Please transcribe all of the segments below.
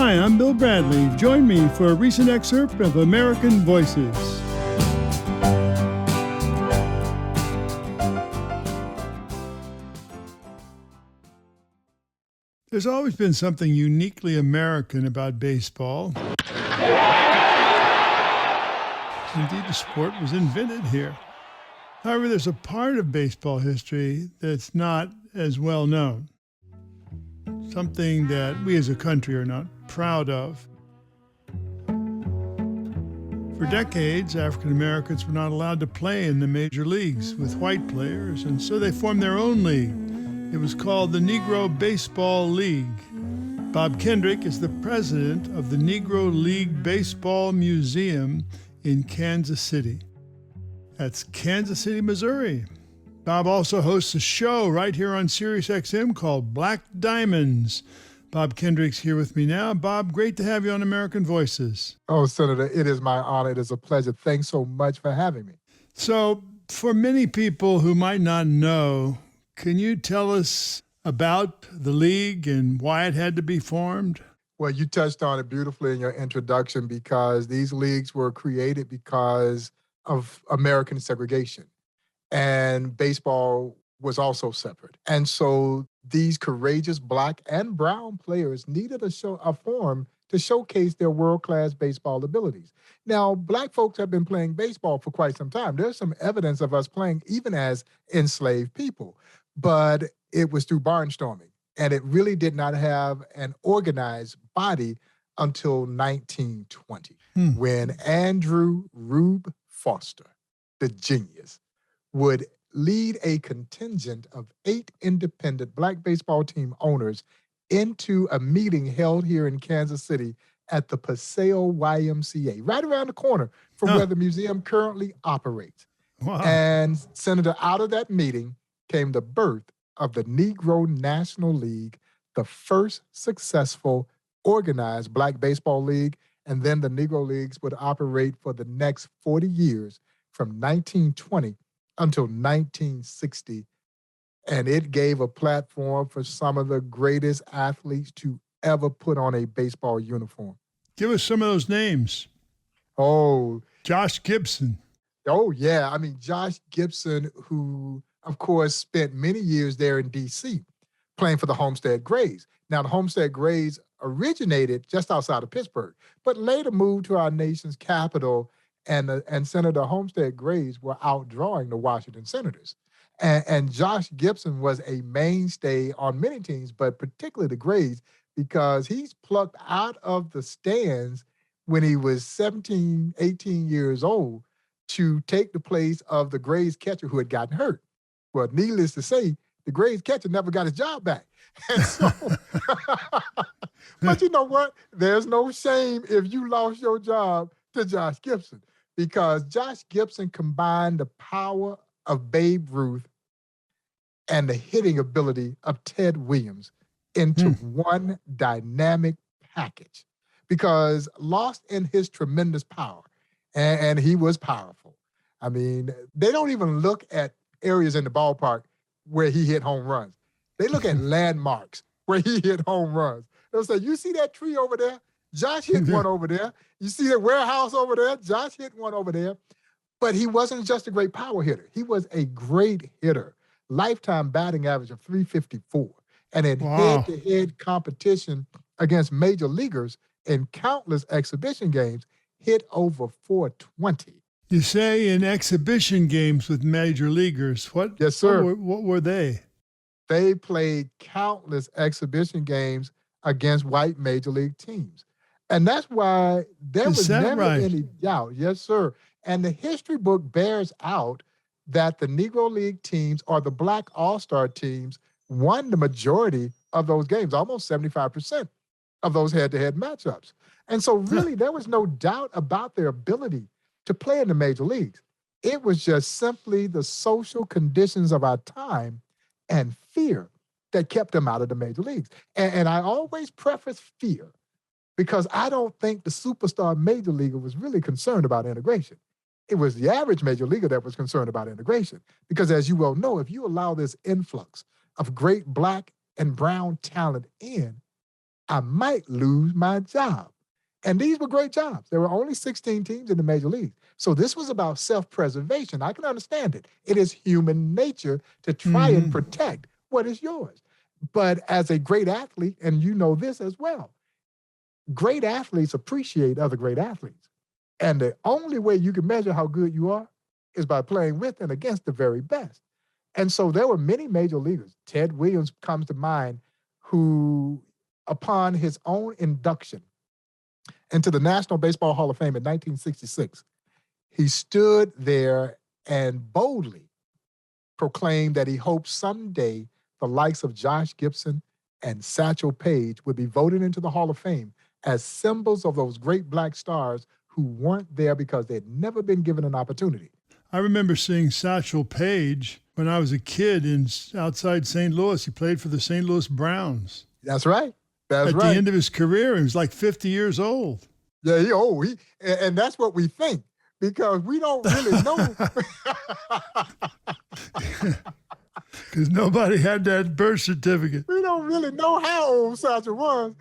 Hi, I'm Bill Bradley. Join me for a recent excerpt of American Voices. There's always been something uniquely American about baseball. Indeed, the sport was invented here. However, there's a part of baseball history that's not as well known. Something that we as a country are not proud of. For decades, African Americans were not allowed to play in the major leagues with white players, and so they formed their own league. It was called the Negro Baseball League. Bob Kendrick is the president of the Negro Leagues Baseball Museum in Kansas City. That's Kansas City, Missouri. Bob also hosts a show right here on Sirius XM called Black Diamonds. Bob Kendrick's here with me now. Bob, great to have you on American Voices. Oh, Senator, it is my honor. It is a pleasure. Thanks so much for having me. So, for many people who might not know, can you tell us about the league and why it had to be formed? Well, you touched on it beautifully in your introduction because these leagues were created because of American segregation. And baseball was also separate. And so these courageous Black and brown players needed a forum to showcase their world-class baseball abilities. Now, Black folks have been playing baseball for quite some time. There's some evidence of us playing even as enslaved people, but it was through barnstorming. And it really did not have an organized body until 1920, when Andrew Rube Foster, the genius, would lead a contingent of 8 independent Black baseball team owners into a meeting held here in Kansas City at the Paseo YMCA, right around the corner from where the museum currently operates. Wow. And, Senator, out of that meeting came the birth of the Negro National League, the first successful organized Black baseball league, and then the Negro Leagues would operate for the next 40 years from 1920 until 1960, and it gave a platform for some of the greatest athletes to ever put on a baseball uniform. Give us some of those names. Oh. Josh Gibson. Oh, yeah. I mean, Josh Gibson, who, of course, spent many years there in D.C. playing for the Homestead Grays. Now, the Homestead Grays originated just outside of Pittsburgh, but later moved to our nation's capital, and Senator Homestead Grays were outdrawing the Washington Senators. And Josh Gibson was a mainstay on many teams, but particularly the Grays, because he's plucked out of the stands when he was 17, 18 years old to take the place of the Grays catcher who had gotten hurt. Well, needless to say, the Grays catcher never got his job back. And so, but you know what? There's no shame if you lost your job to Josh Gibson, because Josh Gibson combined the power of Babe Ruth and the hitting ability of Ted Williams into one dynamic package, because lost in his tremendous power, and he was powerful. I mean, they don't even look at areas in the ballpark where he hit home runs. They look at landmarks where he hit home runs. They'll say, you see that tree over there? Josh hit one over there. You see that warehouse over there? Josh hit one over there. But he wasn't just a great power hitter. He was a great hitter. Lifetime batting average of .354. And in head-to-head competition against major leaguers in countless exhibition games, hit over .420. You say in exhibition games with major leaguers. What? Yes, sir. What were they? They played countless exhibition games against white major league teams. And that's why there was never any doubt. Yes, sir. And the history book bears out that the Negro League teams, or the Black All-Star teams, won the majority of those games, almost 75% of those head-to-head matchups. And so really there was no doubt about their ability to play in the major leagues. It was just simply the social conditions of our time and fear that kept them out of the major leagues. And I always preface fear, because I don't think the superstar major leaguer was really concerned about integration. It was the average major leaguer that was concerned about integration. Because as you well know, if you allow this influx of great Black and brown talent in, I might lose my job. And these were great jobs. There were only 16 teams in the major leagues. So this was about self-preservation. I can understand it. It is human nature to try and Mm-hmm. protect what is yours. But as a great athlete, and you know this as well, great athletes appreciate other great athletes. And the only way you can measure how good you are is by playing with and against the very best. And so there were many major leaguers. Ted Williams comes to mind, who, upon his own induction into the National Baseball Hall of Fame in 1966, he stood there and boldly proclaimed that he hoped someday the likes of Josh Gibson and Satchel Paige would be voted into the Hall of Fame as symbols of those great black stars who weren't there because they'd never been given an opportunity. I remember seeing Satchel Paige when I was a kid outside St. Louis. He played for the St. Louis Browns. That's right. That's At right. the end of his career, he was like 50 years old. Yeah, and that's what we think, because we don't really know. Because nobody had that birth certificate. We don't really know how old Satchel was.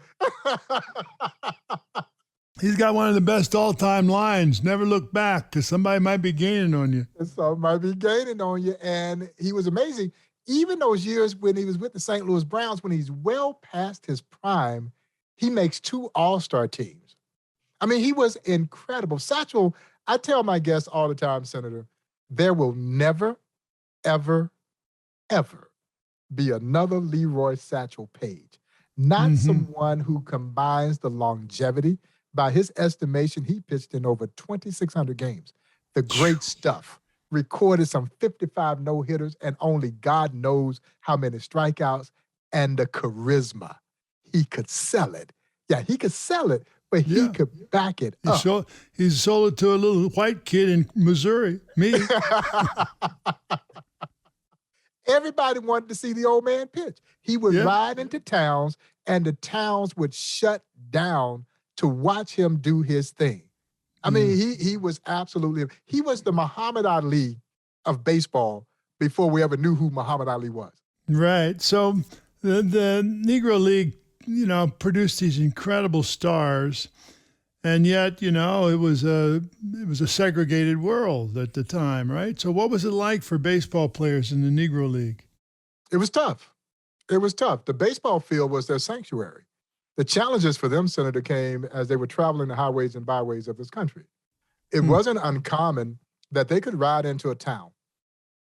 He's got one of the best all-time lines, never look back, because somebody might be gaining on you. Somebody might be gaining on you. And he was amazing. Even those years when he was with the St. Louis Browns, when he's well past his prime, he makes 2 all-star teams. I mean, he was incredible. Satchel, I tell my guests all the time, Senator, there will never, ever, ever be another Leroy Satchel Paige. Not someone who combines the longevity. By his estimation, he pitched in over 2,600 games. The great stuff. Recorded some 55 no-hitters and only God knows how many strikeouts, and the charisma. He could sell it. Yeah, he could sell it, but he could back it up. He sold it to a little white kid in Missouri, me. Everybody wanted to see the old man pitch. He would ride into towns, and the towns would shut down to watch him do his thing. I mean, he was absolutely, he was the Muhammad Ali of baseball before we ever knew who Muhammad Ali was. Right. So the Negro League, produced these incredible stars, and yet, it was a segregated world at the time, right? So what was it like for baseball players in the Negro League? It was tough. It was tough. The baseball field was their sanctuary. The challenges for them, Senator, came as they were traveling the highways and byways of this country. It wasn't uncommon that they could ride into a town,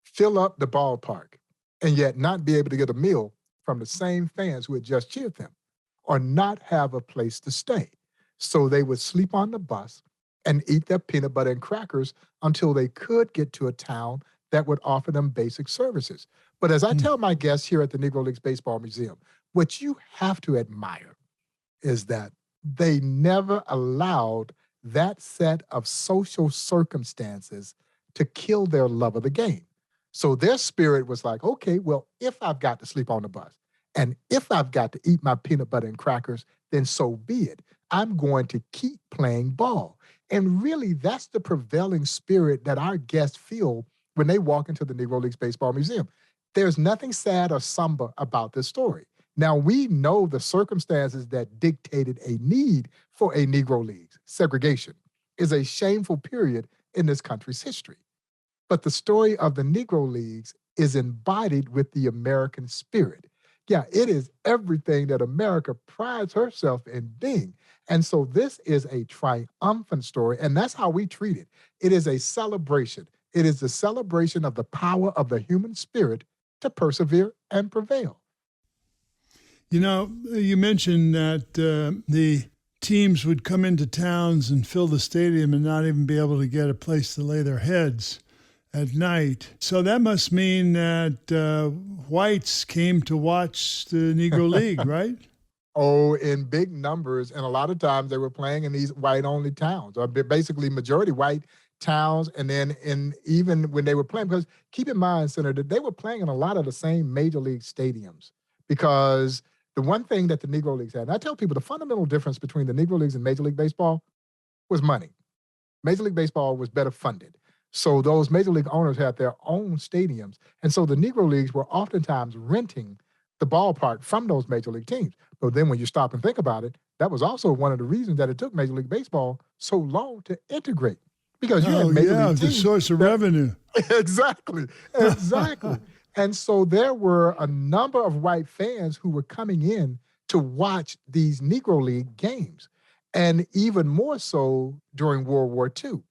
fill up the ballpark, and yet not be able to get a meal from the same fans who had just cheered them, or not have a place to stay. So they would sleep on the bus and eat their peanut butter and crackers until they could get to a town that would offer them basic services. But as I tell my guests here at the Negro Leagues Baseball Museum, what you have to admire is that they never allowed that set of social circumstances to kill their love of the game. So their spirit was like, okay, well, if I've got to sleep on the bus and if I've got to eat my peanut butter and crackers, then so be it. I'm going to keep playing ball. And really, that's the prevailing spirit that our guests feel when they walk into the Negro Leagues Baseball Museum. There's nothing sad or somber about this story. Now, we know the circumstances that dictated a need for a Negro Leagues. Segregation is a shameful period in this country's history. But the story of the Negro Leagues is embodied with the American spirit. Yeah, it is everything that America prides herself in being. And so this is a triumphant story, and that's how we treat it. It is a celebration. It is the celebration of the power of the human spirit to persevere and prevail. You mentioned that the teams would come into towns and fill the stadium and not even be able to get a place to lay their heads at night. So that must mean that whites came to watch the Negro League, right? Oh, in big numbers. And a lot of times they were playing in these white-only towns, or basically majority white towns. And then even when they were playing, because keep in mind, Senator, they were playing in a lot of the same major league stadiums, because the one thing that the Negro Leagues had, and I tell people the fundamental difference between the Negro Leagues and Major League Baseball was money. Major League Baseball was better funded. So those Major League owners had their own stadiums. And so the Negro Leagues were oftentimes renting the ballpark from those major league teams. But then when you stop and think about it, that was also one of the reasons that it took Major League Baseball so long to integrate, because you had Oh, major yeah, league the teams source of that revenue. exactly, exactly. And so there were a number of white fans who were coming in to watch these Negro League games, and even more so during World War II.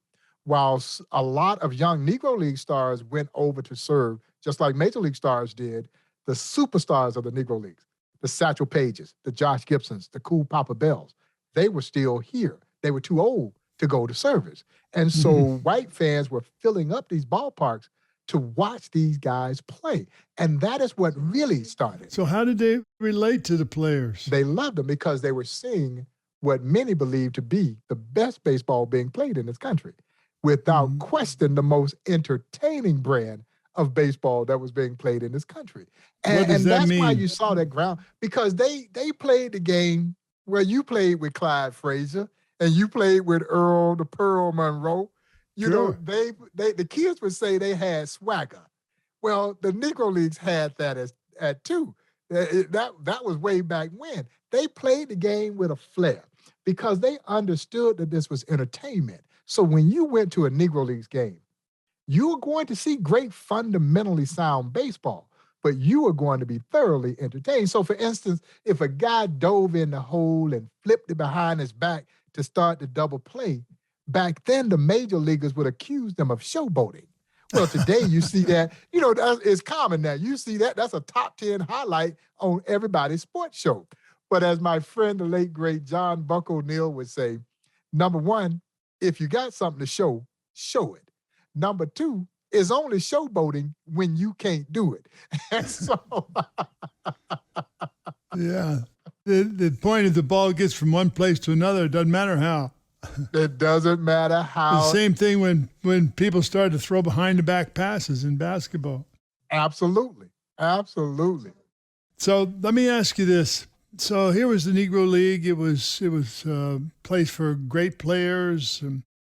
While a lot of young Negro League stars went over to serve, just like Major League stars did, the superstars of the Negro Leagues, the Satchel Pages, the Josh Gibsons, the Cool Papa Bells, they were still here. They were too old to go to service. And so white fans were filling up these ballparks to watch these guys play. And that is what really started. So how did they relate to the players? They loved them because they were seeing what many believed to be the best baseball being played in this country. Without question, the most entertaining brand of baseball that was being played in this country. What does And that that's why mean? you saw that ground, because they played the game where you played with Clyde Frazier and you played with Earl the Pearl Monroe. You know, Sure. the kids would say they had swagger. Well, the Negro Leagues had that at too. That was way back when. They played the game with a flair because they understood that this was entertainment. So when you went to a Negro Leagues game, you were going to see great fundamentally sound baseball, but you were going to be thoroughly entertained. So for instance, if a guy dove in the hole and flipped it behind his back to start the double play, back then the major leaguers would accuse them of showboating. Well, today you see that, it's common now. You see that, that's a top 10 highlight on everybody's sports show. But as my friend, the late, great John Buck O'Neill would say, number one, if you got something to show, show it. Number two, is only showboating when you can't do it. And so, yeah. The point is the ball gets from one place to another. It doesn't matter how. It doesn't matter how. The same thing when people start to throw behind the back passes in basketball. Absolutely. Absolutely. So let me ask you this. So here was the Negro League. It was a place for great players.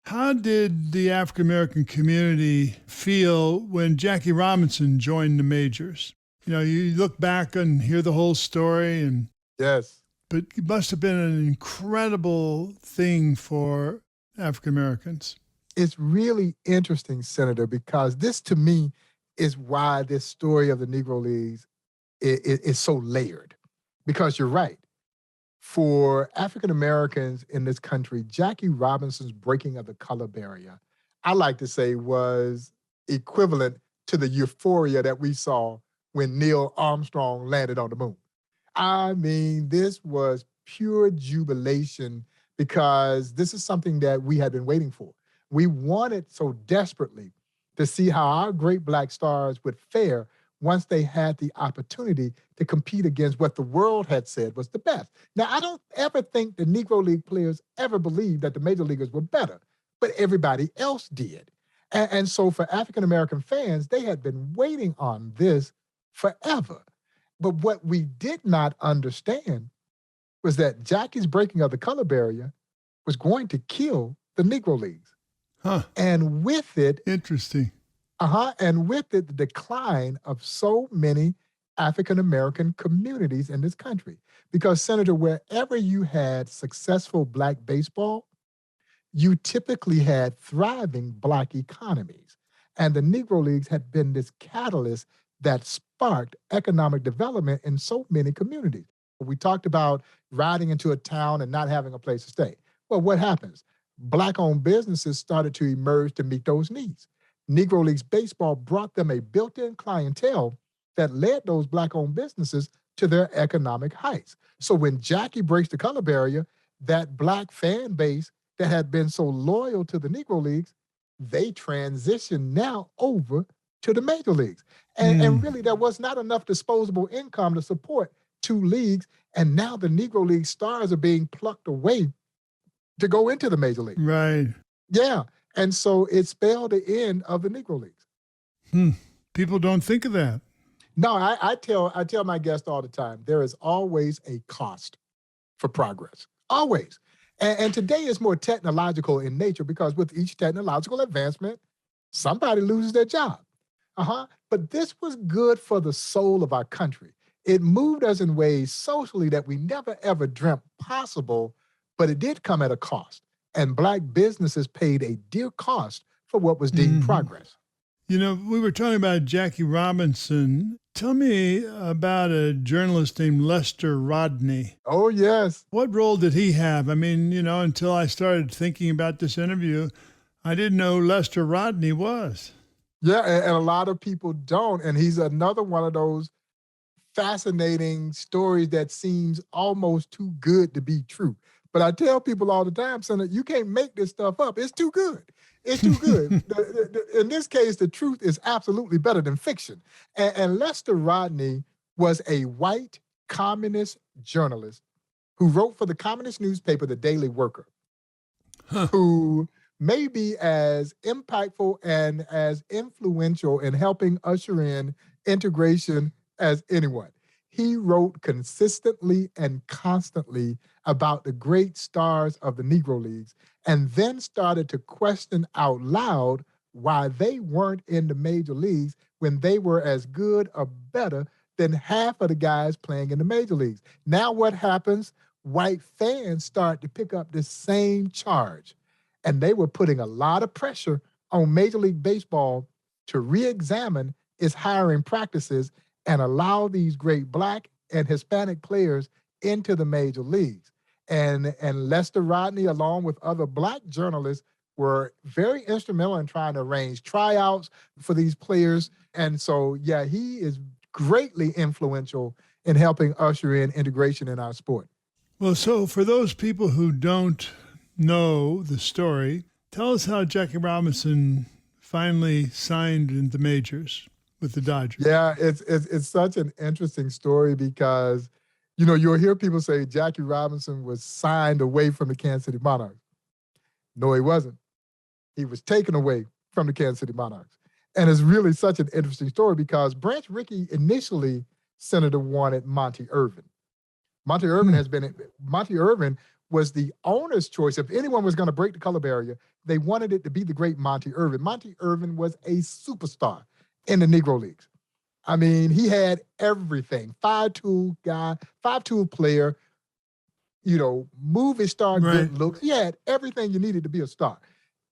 How did the African American community feel when Jackie Robinson joined the majors? You look back and hear the whole story, yes, but it must have been an incredible thing for African Americans. It's really interesting, Senator, because this to me is why this story of the Negro Leagues is so layered. Because you're right. For African Americans in this country, Jackie Robinson's breaking of the color barrier, I like to say, was equivalent to the euphoria that we saw when Neil Armstrong landed on the moon. I mean, this was pure jubilation because this is something that we had been waiting for. We wanted so desperately to see how our great Black stars would fare once they had the opportunity to compete against what the world had said was the best. Now, I don't ever think the Negro League players ever believed that the major leaguers were better, but everybody else did. And so for African-American fans, they had been waiting on this forever. But what we did not understand was that Jackie's breaking of the color barrier was going to kill the Negro Leagues. Huh. And with it, interesting. And with it, the decline of so many African-American communities in this country. Because, Senator, wherever you had successful Black baseball, you typically had thriving Black economies. And the Negro Leagues had been this catalyst that sparked economic development in so many communities. We talked about riding into a town and not having a place to stay. Well, what happens? Black-owned businesses started to emerge to meet those needs. Negro Leagues Baseball brought them a built-in clientele that led those Black-owned businesses to their economic heights. So when Jackie breaks the color barrier, that Black fan base that had been so loyal to the Negro Leagues, they transition now over to the major leagues. And really, there was not enough disposable income to support two leagues, and now the Negro League stars are being plucked away to go into the major league. Right. Yeah. And so it spelled the end of the Negro Leagues. People don't think of that. No, I tell my guests all the time, there is always a cost for progress. Always. And today is more technological in nature because with each technological advancement, somebody loses their job. But this was good for the soul of our country. It moved us in ways socially that we never ever dreamt possible, but it did come at a cost. And Black businesses paid a dear cost for what was deemed Hmm. progress. You know, we were talking about Jackie Robinson. Tell me about a journalist named Lester Rodney. Oh, yes. What role did he have? I mean, you know, until I started thinking about this interview, I didn't know who Lester Rodney was. Yeah, and a lot of people don't. And he's another one of those fascinating stories that seems almost too good to be true. But I tell people all the time, son, you can't make this stuff up. It's too good. It's too good. In this case, the truth is absolutely better than fiction. And Lester Rodney was a white communist journalist who wrote for the communist newspaper, The Daily Worker, who may be as impactful and as influential in helping usher in integration as anyone. He wrote consistently and constantly about the great stars of the Negro Leagues, and then started to question out loud why they weren't in the major leagues when they were as good or better than half of the guys playing in the major leagues. Now what happens? White fans start to pick up the same charge, and they were putting a lot of pressure on Major League Baseball to re-examine its hiring practices and allow these great Black and Hispanic players into the major leagues. And Lester Rodney, along with other Black journalists, were very instrumental in trying to arrange tryouts for these players. And so, yeah, he is greatly influential in helping usher in integration in our sport. Well, so for those people who don't know the story, tell us how Jackie Robinson finally signed in the majors with the Dodgers. Yeah, it's such an interesting story because, you know, you'll hear people say Jackie Robinson was signed away from the Kansas City Monarchs. No, he wasn't. He was taken away from the Kansas City Monarchs. And it's really such an interesting story because Branch Rickey initially, Senator, wanted Monty Irvin. Monty Irvin was the owner's choice. If anyone was going to break the color barrier, they wanted it to be the great Monty Irvin. Monty Irvin was a superstar in the Negro Leagues. I mean, he had everything. Five-tool guy, five-tool player, you know, movie star, Right. good looks. He had everything you needed to be a star.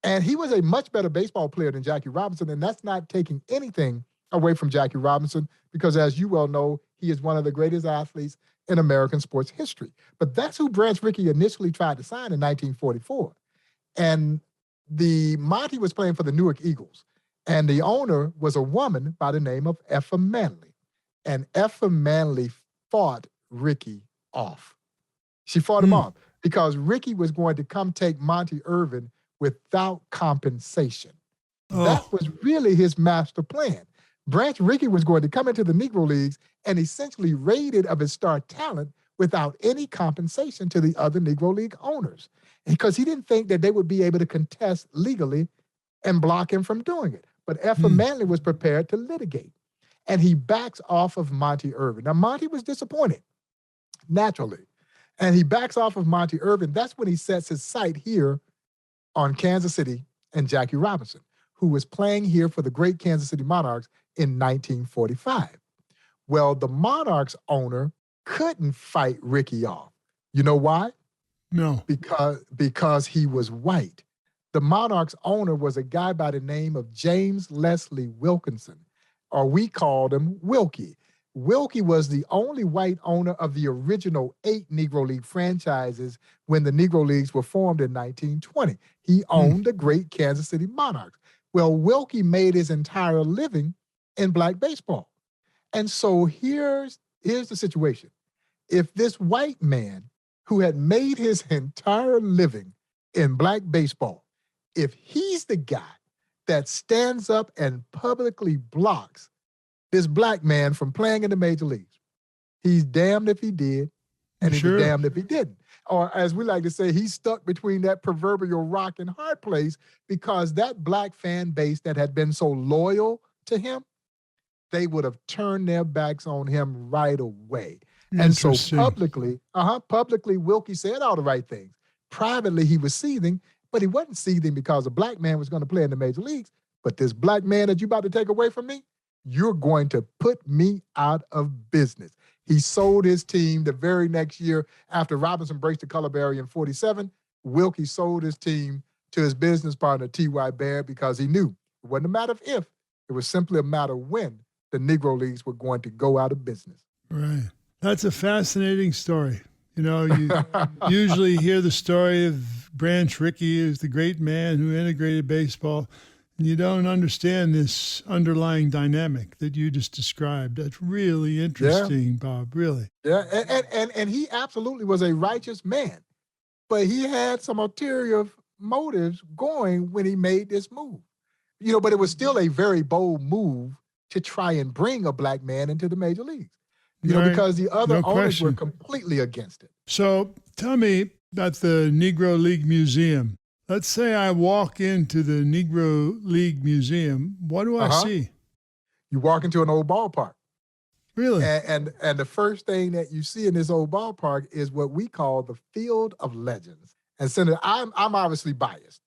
And he was a much better baseball player than Jackie Robinson, and that's not taking anything away from Jackie Robinson because, as you well know, he is one of the greatest athletes in American sports history. But that's who Branch Rickey initially tried to sign in 1944. And the Monty was playing for the Newark Eagles, and the owner was a woman by the name of Effa Manley. And Effa Manley fought Rickey off. She fought him off because Rickey was going to come take Monty Irvin without compensation. That was really his master plan. Branch Rickey was going to come into the Negro Leagues and essentially raided of his star talent without any compensation to the other Negro League owners because he didn't think that they would be able to contest legally and block him from doing it. But Effa Manley was prepared to litigate, and he backs off of Monty Irvin. Now, Monty was disappointed, naturally, and he backs off of Monty Irvin. That's when he sets his sight here on Kansas City and Jackie Robinson, who was playing here for the great Kansas City Monarchs in 1945. Well, the Monarchs owner couldn't fight Rickey off. You know why? No. Because he was white. The Monarchs owner was a guy by the name of James Leslie Wilkinson, or we called him Wilkie. Wilkie was the only white owner of the original 8 Negro League franchises when the Negro Leagues were formed in 1920. He owned the great Kansas City Monarchs. Well, Wilkie made his entire living in Black baseball. And so here's the situation. If this white man who had made his entire living in Black baseball, if he's the guy that stands up and publicly blocks this Black man from playing in the major leagues, he's damned if he did, and he's damned if he didn't. Or as we like to say, he's stuck between that proverbial rock and hard place because that Black fan base that had been so loyal to him, they would have turned their backs on him right away. And so publicly, Wilkie said all the right things. Privately, he was seething, but he wasn't seething because a Black man was going to play in the major leagues. But this Black man that you about to take away from me, You're going to put me out of business. He sold his team the very next year after Robinson breaks the color barrier in 47. Wilkie sold his team to his business partner, T.Y. Baird, because he knew it wasn't a matter of if, it was simply a matter of when the Negro Leagues were going to go out of business. Right. That's a fascinating story. You know, you usually hear the story of Branch Rickey as the great man who integrated baseball. And you don't understand this underlying dynamic that you just described. That's really interesting, Bob, really. Yeah, and he absolutely was a righteous man, but he had some ulterior motives going when he made this move. You know, but it was still a very bold move to try and bring a black man into the major leagues, you know, because the other owners were completely against it. So tell me about the Negro League Museum. Let's say I walk into the Negro League Museum. What do I see? You walk into an old ballpark. Really? And the first thing that you see in this old ballpark is what we call the Field of Legends. And Senator, I'm obviously biased,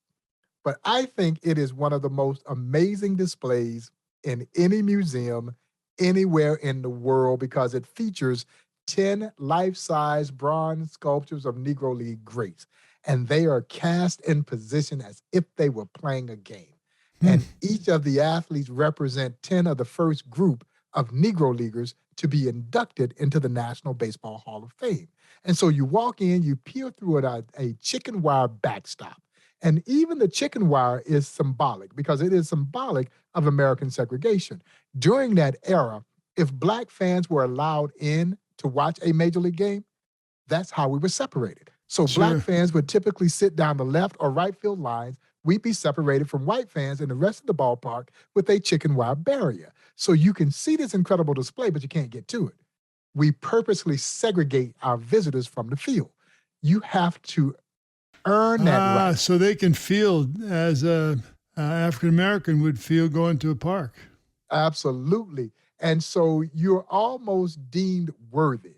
but I think it is one of the most amazing displays in any museum anywhere in the world because it features 10 life-size bronze sculptures of Negro League greats. And they are cast in position as if they were playing a game. And each of the athletes represent 10 of the first group of Negro Leaguers to be inducted into the National Baseball Hall of Fame. And so you walk in, you peer through a chicken wire backstop. And even the chicken wire is symbolic because it is symbolic of American segregation. During that era, if black fans were allowed in to watch a major league game, that's how we were separated. So black fans would typically sit down the left or right field lines. We'd be separated from white fans in the rest of the ballpark with a chicken wire barrier. So you can see this incredible display, but you can't get to it. We purposely segregate our visitors from the field. You have to earn that right. So they can feel as a African-American would feel going to a park. Absolutely. And so you're almost deemed worthy.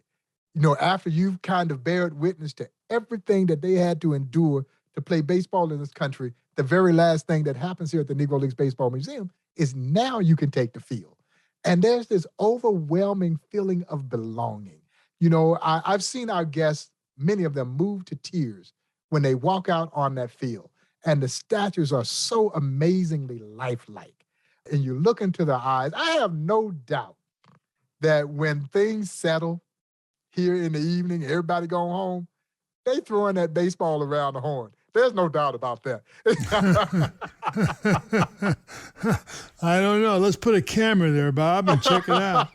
You know, after you've kind of bared witness to everything that they had to endure to play baseball in this country, the very last thing that happens here at the Negro Leagues Baseball Museum is now you can take the field. And there's this overwhelming feeling of belonging. You know, I've seen our guests, many of them move to tears when they walk out on that field. And the statues are so amazingly lifelike. And you look into their eyes. I have no doubt that when things settle here in the evening, everybody going home, they throwing that baseball around the horn. There's no doubt about that. I don't know. Let's put a camera there, Bob, and check it out.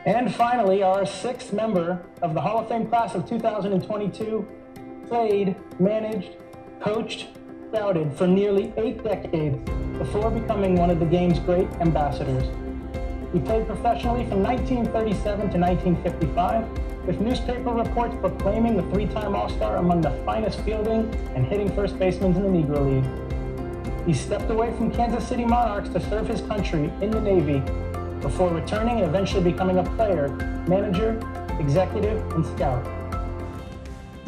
And finally, our sixth member of the Hall of Fame class of 2022 played, managed, coached, scouted for nearly 8 decades before becoming one of the game's great ambassadors. He played professionally from 1937 to 1955, with newspaper reports proclaiming the 3-time All-Star among the finest fielding and hitting first basemen in the Negro League. He stepped away from Kansas City Monarchs to serve his country in the Navy before returning and eventually becoming a player, manager, executive, and scout.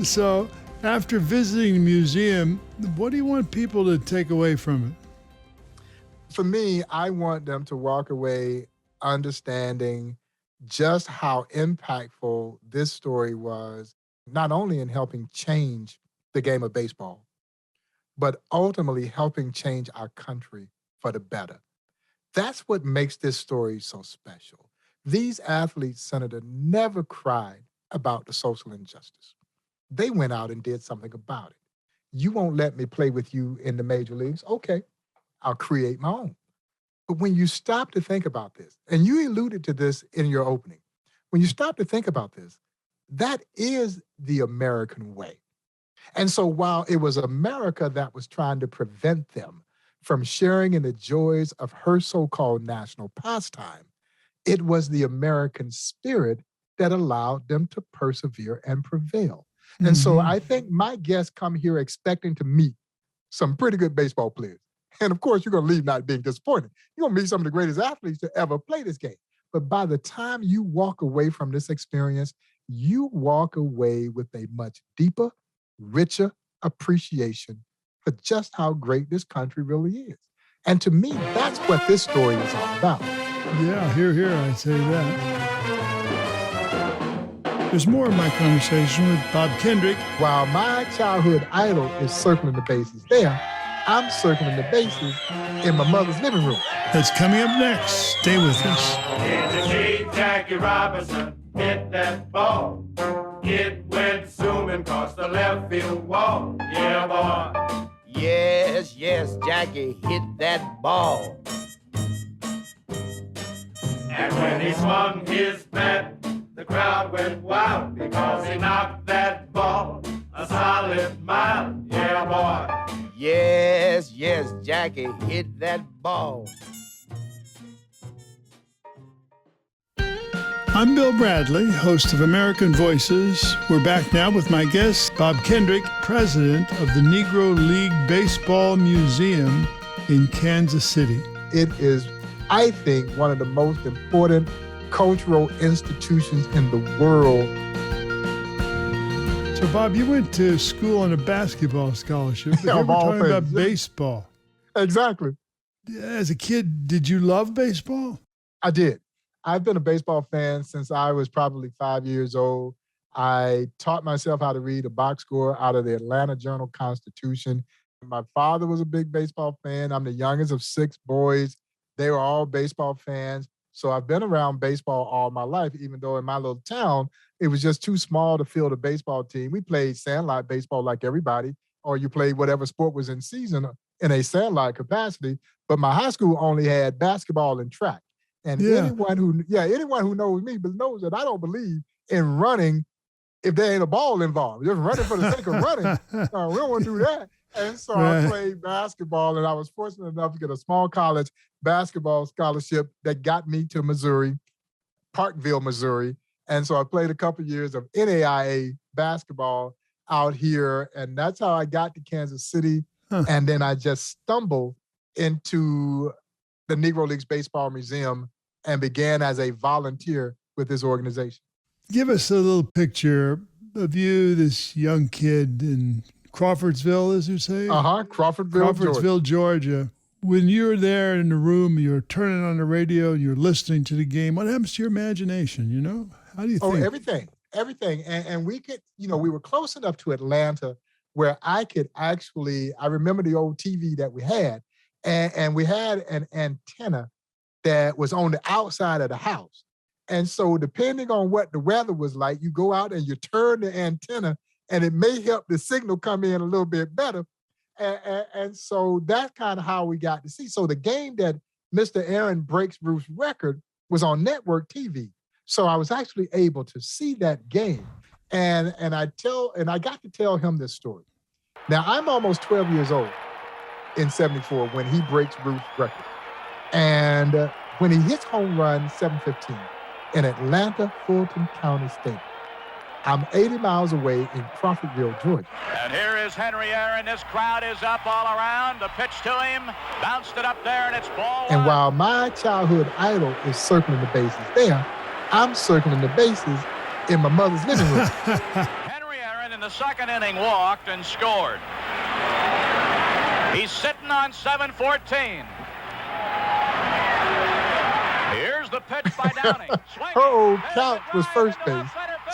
So, after visiting the museum, what do you want people to take away from it? For me, I want them to walk away understanding just how impactful this story was, not only in helping change the game of baseball, but ultimately helping change our country for the better. That's what makes this story so special. These athletes, Senator, never cried about the social injustice. They went out and did something about it. You won't let me play with you in the major leagues? Okay, I'll create my own. But when you stop to think about this, and you alluded to this in your opening, when you stop to think about this, that is the American way. And so while it was America that was trying to prevent them from sharing in the joys of her so-called national pastime, it was the American spirit that allowed them to persevere and prevail. And so I think my guests come here expecting to meet some pretty good baseball players. And of course, you're going to leave not being disappointed. You're going to meet some of the greatest athletes to ever play this game. But by the time you walk away from this experience, you walk away with a much deeper, richer appreciation for just how great this country really is. And to me, that's what this story is all about. Yeah, hear, I'd say that. There's more of my conversation with Bob Kendrick. While my childhood idol is circling the bases there, I'm circling the bases in my mother's living room. That's coming up next. Stay with us. Did you see Jackie Robinson hit that ball? It went zooming across the left field wall. Yeah, boy. Yes, Jackie hit that ball. And when he swung his bat, the crowd went wild because he knocked that ball a solid mile. Yeah, boy. Yes, Jackie hit that ball. I'm Bill Bradley, host of American Voices. We're back now with my guest, Bob Kendrick, president of the Negro League Baseball Museum in Kansas City. It is, I think, one of the most important cultural institutions in the world. So, Bob, you went to school on a basketball scholarship, but Of we're all talking about things. baseball. Exactly. As a kid, did you love baseball? I did. I've been a baseball fan since I was probably 5 years old. I taught myself how to read a box score out of the Atlanta Journal-Constitution. My father was a big baseball fan. I'm the youngest of 6 boys. They were all baseball fans. So I've been around baseball all my life, even though in my little town, it was just too small to field a baseball team. We played sandlot baseball like everybody, or you played whatever sport was in season in a sandlot capacity. But my high school only had basketball and track. And anyone who knows me knows that I don't believe in running if there ain't a ball involved. Just running for the sake of running. We don't want to do that. And so I played basketball, and I was fortunate enough to get a small college basketball scholarship that got me to Missouri, Parkville, Missouri. And so I played a couple of years of NAIA basketball out here, and that's how I got to Kansas City. And then I just stumbled into the Negro Leagues Baseball Museum and began as a volunteer with this organization. Give us a little picture of you, this young kid in Crawfordsville, as you say? Crawfordsville, Georgia. When you're there in the room, you're turning on the radio, you're listening to the game, what happens to your imagination, you know? How do you think? Everything. And we could, we were close enough to Atlanta where I remember the old TV that we had, and we had an antenna that was on the outside of the house. And so depending on what the weather was like, you go out and you turn the antenna, and it may help the signal come in a little bit better. And so that's kind of how we got to see. So the game that Mr. Aaron breaks Bruce's record was on network TV. So I was actually able to see that game. And I got to tell him this story. Now, I'm almost 12 years old in 74 when he breaks Bruce's record. And when he hits home run 715 in Atlanta Fulton County Stadium, I'm 80 miles away in Crawfordville, Georgia. And here is Henry Aaron. This crowd is up all around. The pitch to him, bounced it up there, and it's ball one. And while my childhood idol is circling the bases there, I'm circling the bases in my mother's living room. Henry Aaron in the second inning walked and scored. He's sitting on 7-14. Here's the pitch by Downing. Her old couch was first base.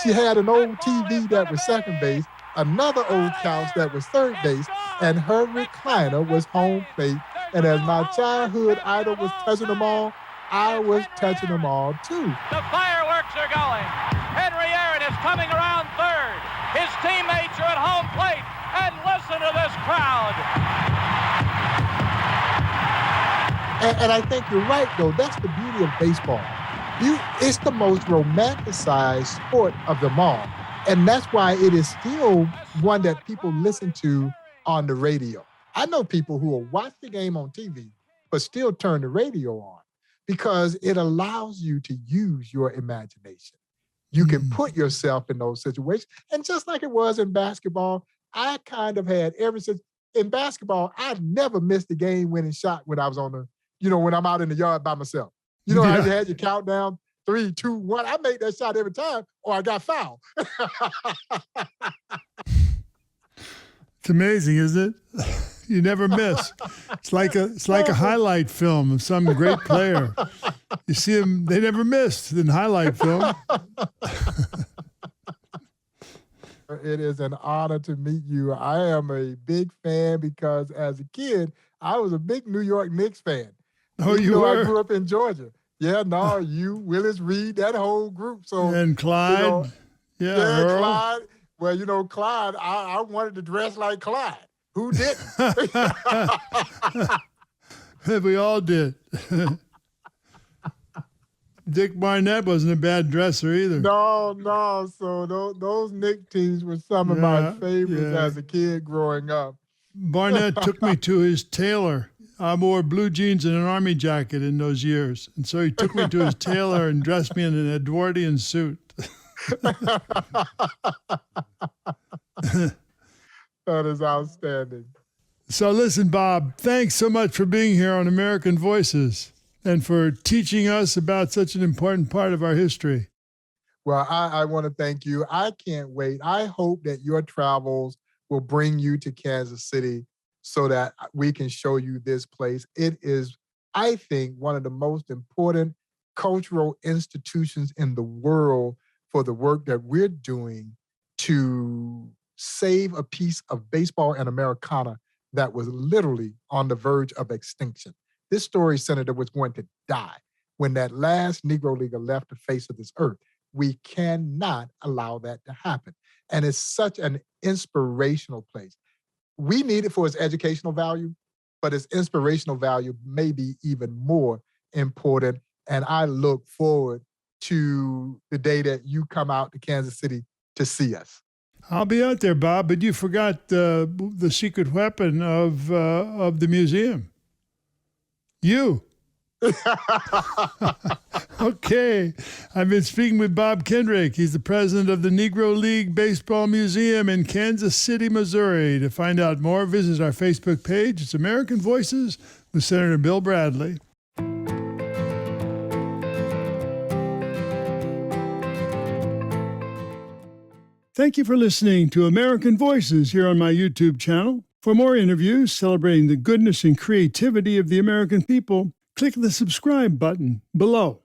She had an old TV that was second base, another old couch that was third base, and her recliner was home plate. And as my childhood idol was touching them all, I was touching them all too. The fireworks are going. Henry Aaron is coming around third. His teammates are at home plate. And listen to this crowd. And I think you're right, though. That's the beauty of baseball. It's the most romanticized sport of them all. And that's why it is still one that people listen to on the radio. I know people who will watch the game on TV, but still turn the radio on because it allows you to use your imagination. You can put yourself in those situations. And just like it was in basketball, I kind of had ever since in basketball, I never missed a game-winning shot when I was on the, when I'm out in the yard by myself. How you had your countdown, 3, 2, 1. I made that shot every time or I got fouled. It's amazing, isn't it? You never miss. It's like a highlight film of some great player. You see them, they never missed in highlight film. It is an honor to meet you. I am a big fan because as a kid, I was a big New York Knicks fan. Oh, you were? I grew up in Georgia. Yeah, no, you, Willis Reed, that whole group. So and Clyde. Yeah, Earl. Clyde. Well, Clyde, I wanted to dress like Clyde. Who didn't? We all did. Dick Barnett wasn't a bad dresser either. No. So those Knicks teams were some of my favorites as a kid growing up. Barnett took me to his tailor. I wore blue jeans and an army jacket in those years. And so he took me to his tailor and dressed me in an Edwardian suit. That is outstanding. So listen, Bob, thanks so much for being here on American Voices and for teaching us about such an important part of our history. Well, I want to thank you. I can't wait. I hope that your travels will bring you to Kansas City so that we can show you this place. It is, I think, one of the most important cultural institutions in the world for the work that we're doing to save a piece of baseball and Americana that was literally on the verge of extinction. This story, Senator, was going to die when that last Negro Leaguer left the face of this earth. We cannot allow that to happen. And it's such an inspirational place. We need it for its educational value, but its inspirational value may be even more important. And I look forward to the day that you come out to Kansas City to see us. I'll be out there, Bob, but you forgot the secret weapon of the museum. You. Okay. I've been speaking with Bob Kendrick. He's the president of the Negro League Baseball Museum in Kansas City, Missouri. To find out more, visit our Facebook page. It's American Voices with Senator Bill Bradley. Thank you for listening to American Voices here on my YouTube channel. For more interviews celebrating the goodness and creativity of the American people, click the subscribe button below.